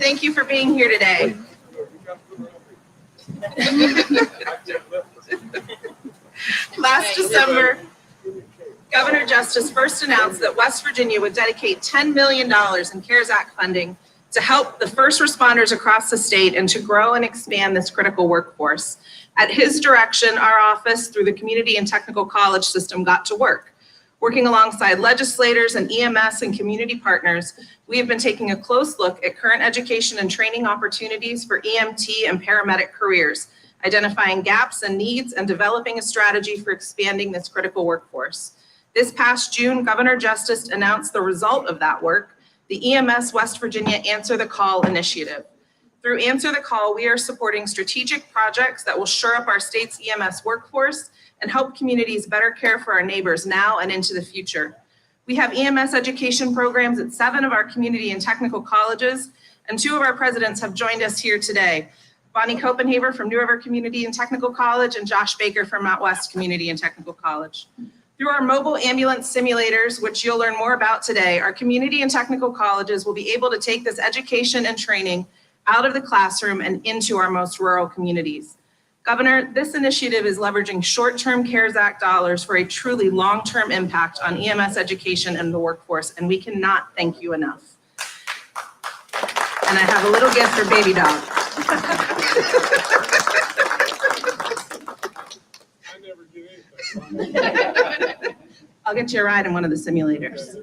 thank you for being here today. Last December, Governor Justice first announced that West Virginia would dedicate $10 million in CARES Act funding to help the first responders across the state and to grow and expand this critical workforce. At his direction, our office, through the Community and Technical College System, got to work. Working alongside legislators and EMS and community partners, we have been taking a close look at current education and training opportunities for EMT and paramedic careers, identifying gaps and needs, and developing a strategy for expanding this critical workforce. This past June, Governor Justice announced the result of that work, the EMS West Virginia Answer the Call initiative. Through Answer the Call, we are supporting strategic projects that will shore up our state's EMS workforce and help communities better care for our neighbors now and into the future. We have EMS education programs at 7 of our community and technical colleges, and 2 of our presidents have joined us here today. Bonnie Copenhaver from New River Community and Technical College and Josh Baker from Mount West Community and Technical College. Through our mobile ambulance simulators, which you'll learn more about today, our community and technical colleges will be able to take this education and training out of the classroom and into our most rural communities. Governor, this initiative is leveraging short-term CARES Act dollars for a truly long-term impact on EMS education and the workforce, and we cannot thank you enough. And I have a little gift for Baby Dog. I never get anything. I'll get you a ride in one of the simulators.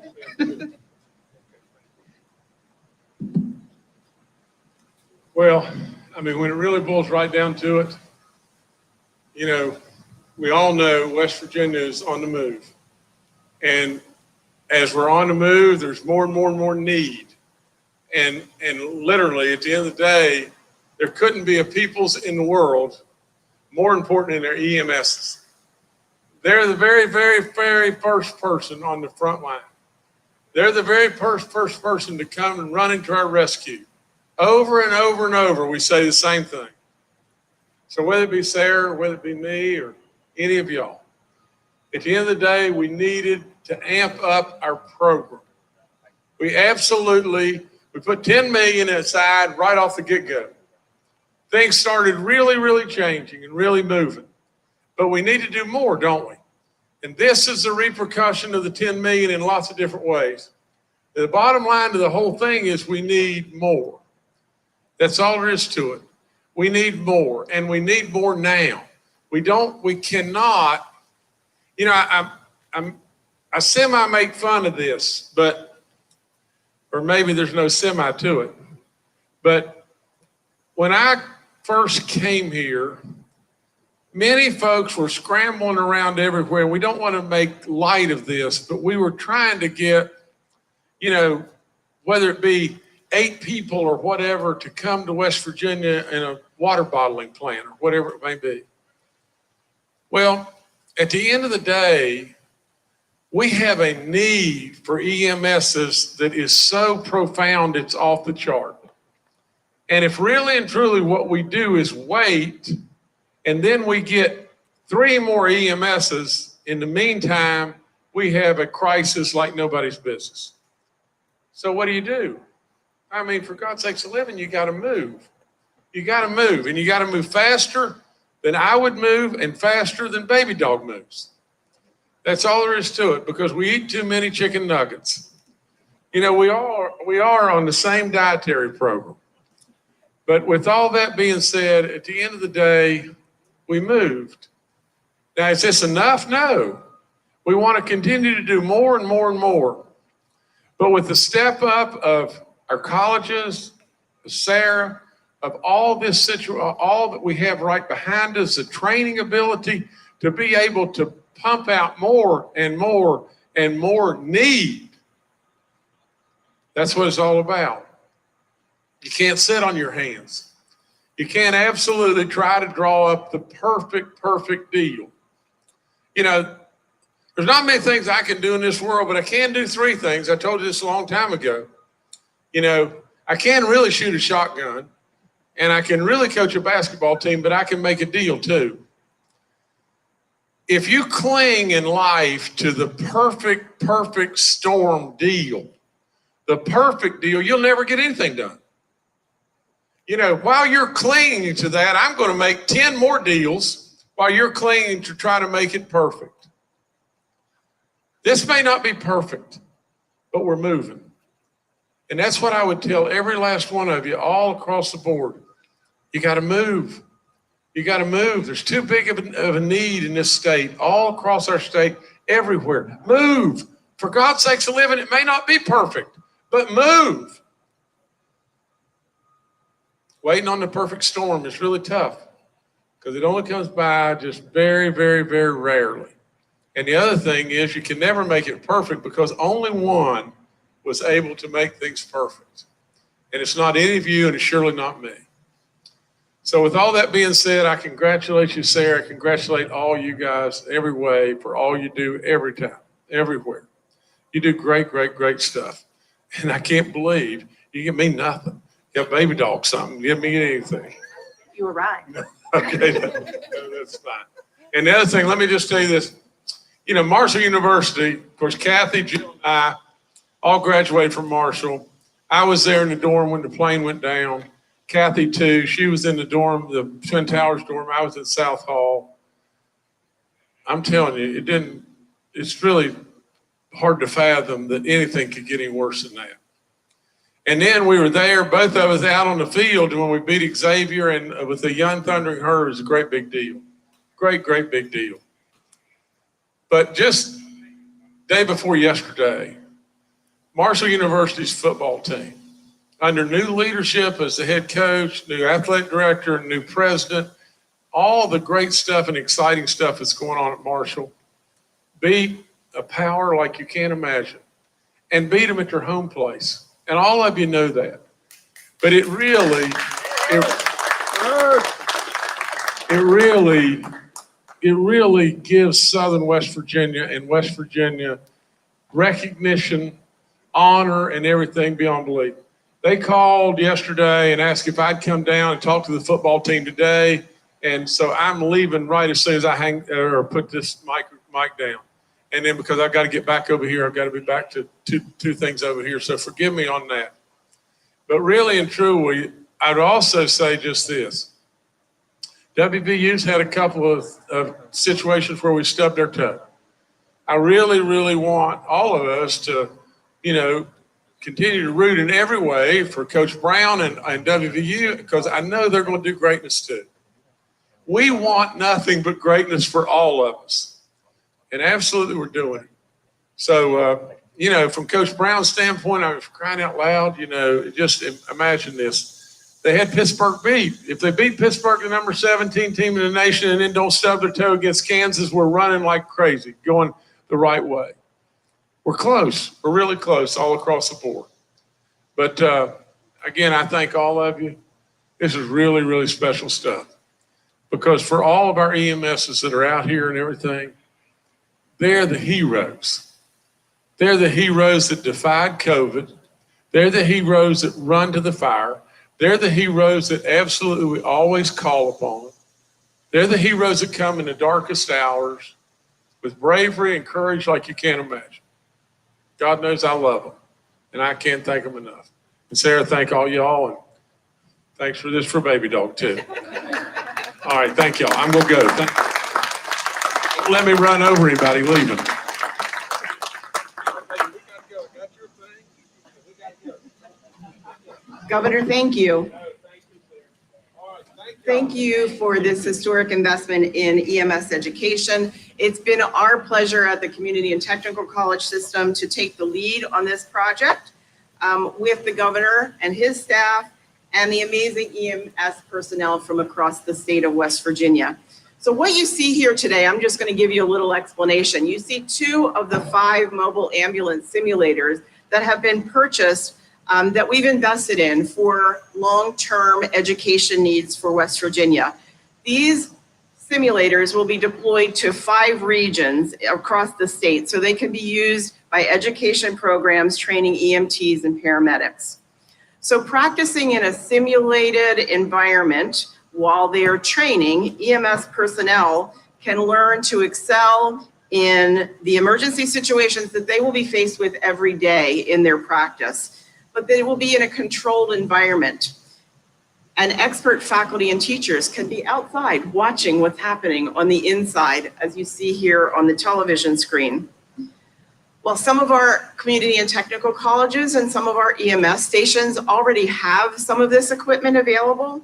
Well, I mean, when it really boils right down to it, you know, we all know West Virginia is on the move. And as we're on the move, there's more and more and more need. And literally, at the end of the day, there couldn't be a peoples in the world more important than their EMSs. They're the very, very, very first person on the front line. They're the very first person to come and run into our rescue. Over and over and over, we say the same thing. So whether it be Sarah, or whether it be me, or any of y'all, at the end of the day, we needed to amp up our program. We put 10 million aside right off the get-go. Things started really, really changing and really moving. But we need to do more, don't we? And this is the repercussion of the 10 million in lots of different ways. The bottom line to the whole thing is we need more. That's all there is to it. We need more, and we need more now. We cannot, you know, I semi make fun of this, or maybe there's no semi to it. But when I first came here, many folks were scrambling around everywhere. We don't want to make light of this, but we were trying to get, you know, whether it be 8 people or whatever to come to West Virginia in a water bottling plant or whatever it may be. Well, at the end of the day, we have a need for EMSs that is so profound it's off the chart. And if really and truly what we do is wait, and then we get 3 more EMSs, in the meantime, we have a crisis like nobody's business. So what do? I mean, for God's sakes, a living, you got to move. You got to move, and you got to move faster than I would move and faster than Baby Dog moves. That's all there is to it, because we eat too many chicken nuggets. You know, we are on the same dietary program. But with all that being said, at the end of the day, we moved. Now, is this enough? No. We want to continue to do more and more and more. But with the step up of our colleges, of Sarah, of all this all that we have right behind us, the training ability to be able to pump out more and more and more need. That's what it's all about. You can't sit on your hands. You can't absolutely try to draw up the perfect deal. You know, there's not many things I can do in this world, but I can do 3 things. I told you this a long time ago. You know, I can really shoot a shotgun, and I can really coach a basketball team, but I can make a deal too. If you cling in life to the perfect storm deal, the perfect deal, you'll never get anything done. You know, while you're clinging to that, I'm going to make 10 more deals while you're clinging to try to make it perfect. This may not be perfect, but we're moving. And that's what I would tell every last one of you all across the board. You got to move. You got to move. There's too big of a need in this state, all across our state, everywhere. Move. For God's sakes, living, it may not be perfect, but move. Waiting on the perfect storm is really tough because it only comes by just very, very, very rarely. And the other thing is you can never make it perfect because only one was able to make things perfect. And it's not any of you, and it's surely not me. So with all that being said, I congratulate you, Sarah. I congratulate all you guys every way for all you do every time, everywhere. You do great, great, great stuff. And I can't believe you give me nothing. You got baby dog something, give me anything. You were right. Okay, that's fine. And the other thing, let me just tell you this. You know, Marshall University, of course, Kathy, Jill, and I all graduated from Marshall. I was there in the dorm when the plane went down. Kathy, too. She was in the dorm, the Twin Towers dorm. I was at South Hall. I'm telling you, it's really hard to fathom that anything could get any worse than that. And then we were there, both of us out on the field when we beat Xavier, and with the young Thundering Herd, it was a great big deal. Great, great big deal. But just day before yesterday, Marshall University's football team, under new leadership as the head coach, new athletic director, new president, all the great stuff and exciting stuff that's going on at Marshall, beat a power like you can't imagine and beat them at their home place. And all of you know that. But it really gives Southern West Virginia and West Virginia recognition, honor, and everything beyond belief. They called yesterday and asked if I'd come down and talk to the football team today. And so I'm leaving right as soon as I put this mic down. And then because I've got to get back over here, I've got to be back to two things over here. So forgive me on that. But really and truly, I'd also say just this. WVU's had a couple of situations where we stubbed their toe. I really, really want all of us to, continue to root in every way for Coach Brown and WVU, because I know they're going to do greatness too. We want nothing but greatness for all of us. And absolutely we're doing it. So, from Coach Brown's standpoint, I was crying out loud, just imagine this. They had Pittsburgh beat. If they beat Pittsburgh, the number 17 team in the nation, and then don't stub their toe against Kansas, we're running like crazy, going the right way. We're close. We're really close all across the board. But, again, I thank all of you. This is really, really special stuff. Because for all of our EMSs that are out here and everything, they're the heroes. They're the heroes that defied COVID. They're the heroes that run to the fire. They're the heroes that absolutely we always call upon. They're the heroes that come in the darkest hours with bravery and courage like you can't imagine. God knows I love them, and I can't thank them enough. And Sarah, thank all y'all, and thanks for this for Baby Dog too. All right, thank y'all. I'm gonna go. Don't let me run over anybody leaving. Governor, thank you. Thank you for this historic investment in EMS education. It's been our pleasure at the Community and Technical College System to take the lead on this project with the governor and his staff and the amazing EMS personnel from across the state of West Virginia. So what you see here today, I'm just going to give you a little explanation. You see 2 of the 5 mobile ambulance simulators that have been purchased that we've invested in for long-term education needs for West Virginia. These simulators will be deployed to 5 regions across the state, so they can be used by education programs training EMTs and paramedics. So practicing in a simulated environment while they are training, EMS personnel can learn to excel in the emergency situations that they will be faced with every day in their practice. But they will be in a controlled environment. And expert faculty and teachers can be outside watching what's happening on the inside, as you see here on the television screen. While some of our community and technical colleges and some of our EMS stations already have some of this equipment available,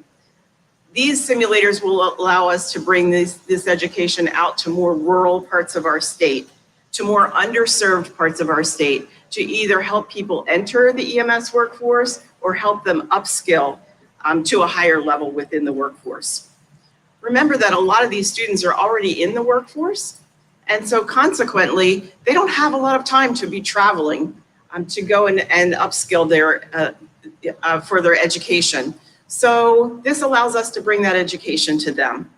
these simulators will allow us to bring this education out to more rural parts of our state, to more underserved parts of our state, to either help people enter the EMS workforce or help them upskill to a higher level within the workforce. Remember that a lot of these students are already in the workforce, and so consequently, they don't have a lot of time to be traveling to go and upskill their for their education. So this allows us to bring that education to them.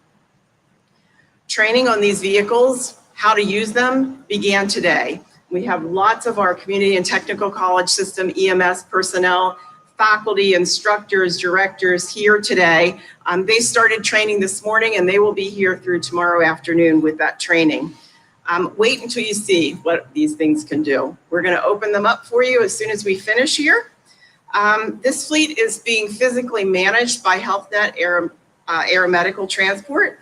Training on these vehicles, how to use them, began today. We have lots of our community and technical college system EMS personnel, faculty, instructors, directors here today. They started training this morning and they will be here through tomorrow afternoon with that training. Wait until you see what these things can do. We're going to open them up for you as soon as we finish here. This fleet is being physically managed by HealthNet Air Medical Transport.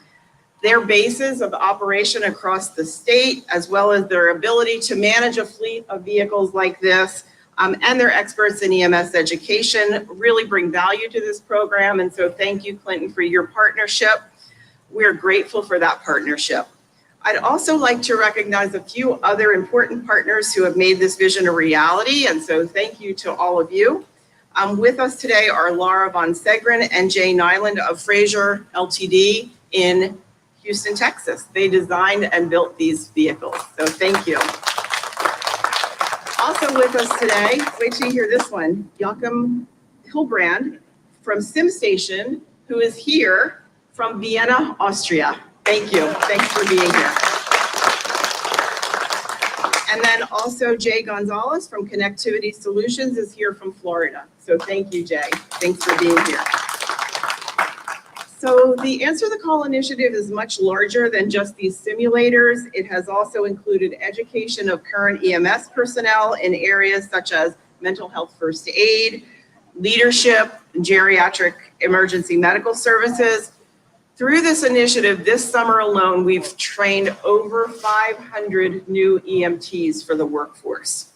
Their bases of operation across the state, as well as their ability to manage a fleet of vehicles like this, and their experts in EMS education really bring value to this program. And so thank you, Clinton, for your partnership. We're grateful for that partnership. I'd also like to recognize a few other important partners who have made this vision a reality. And so thank you to all of you. With us today are Laura Von Segren and Jay Nyland of Fraser Ltd. in Houston, Texas. They designed and built these vehicles. So thank you. Also with us today, wait till you hear this one, Joachim Hilbrand from SimStation, who is here from Vienna, Austria. Thank you. Thanks for being here. And then also Jay Gonzalez from Connectivity Solutions is here from Florida. So thank you, Jay. Thanks for being here. So the Answer the Call initiative is much larger than just these simulators. It has also included education of current EMS personnel in areas such as mental health first aid, leadership, geriatric emergency medical services. Through this initiative, this summer alone, we've trained over 500 new EMTs for the workforce.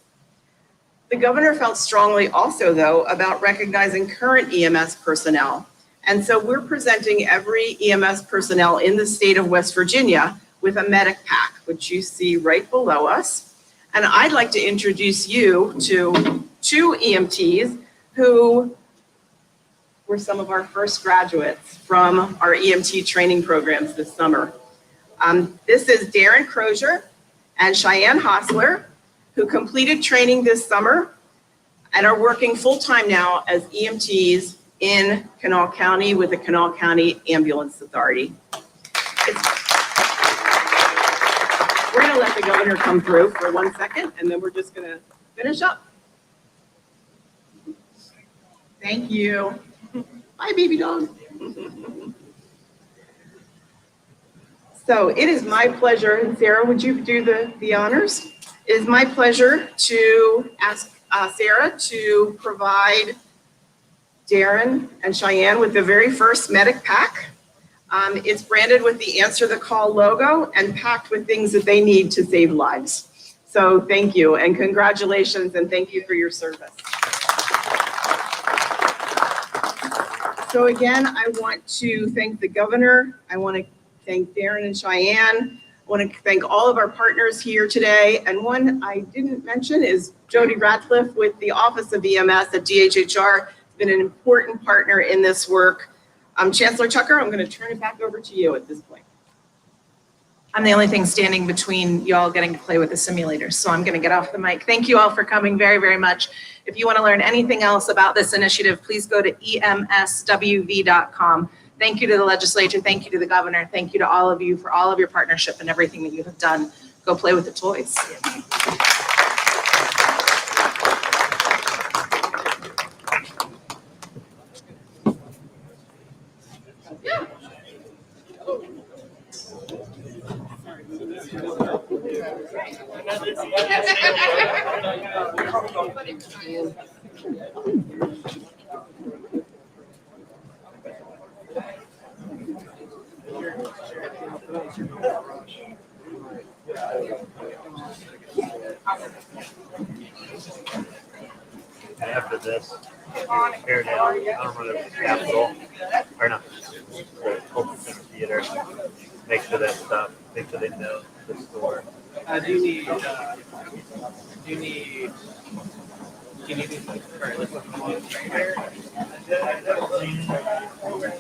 The governor felt strongly also, though, about recognizing current EMS personnel. And so we're presenting every EMS personnel in the state of West Virginia with a medic pack, which you see right below us. And I'd like to introduce you to two EMTs who were some of our first graduates from our EMT training programs this summer. This is Darren Crozier and Cheyenne Hostler, who completed training this summer and are working full-time now as EMTs in Kanawha County with the Kanawha County Ambulance Authority. We're gonna let the governor come through for 1 second, and then we're just gonna finish up. Thank you. Bye, baby dog. So it is my pleasure, and Sarah, would you do the honors? It is my pleasure to ask Sarah to provide Darren and Cheyenne with the very first medic pack. It's branded with the Answer the Call logo and packed with things that they need to save lives. So thank you and congratulations and thank you for your service. So again, I want to thank the governor. I want to thank Darren and Cheyenne. I want to thank all of our partners here today. And one I didn't mention is Jody Ratcliffe with the Office of EMS at DHHR. Been an important partner in this work. Chancellor Tucker, I'm going to turn it back over to you at this point. I'm the only thing standing between y'all getting to play with the simulators, so I'm going to get off the mic. Thank you all for coming very, very much. If you want to learn anything else about this initiative, please go to emswv.com. Thank you to the legislature. Thank you to the governor. Thank you to all of you for all of your partnership and everything that you have done. Go play with the toys. And after this, tear down, I don't remember the Capitol, or no, the Cultural Center Theater. Make sure that stuff, make sure they know the store. Do you need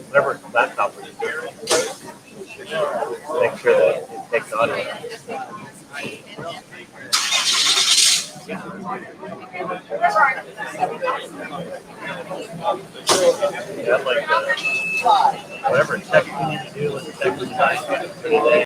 Whatever laptop we're using. Make sure that it takes audio. Yeah, like whatever tech you need to do with the tech design for today.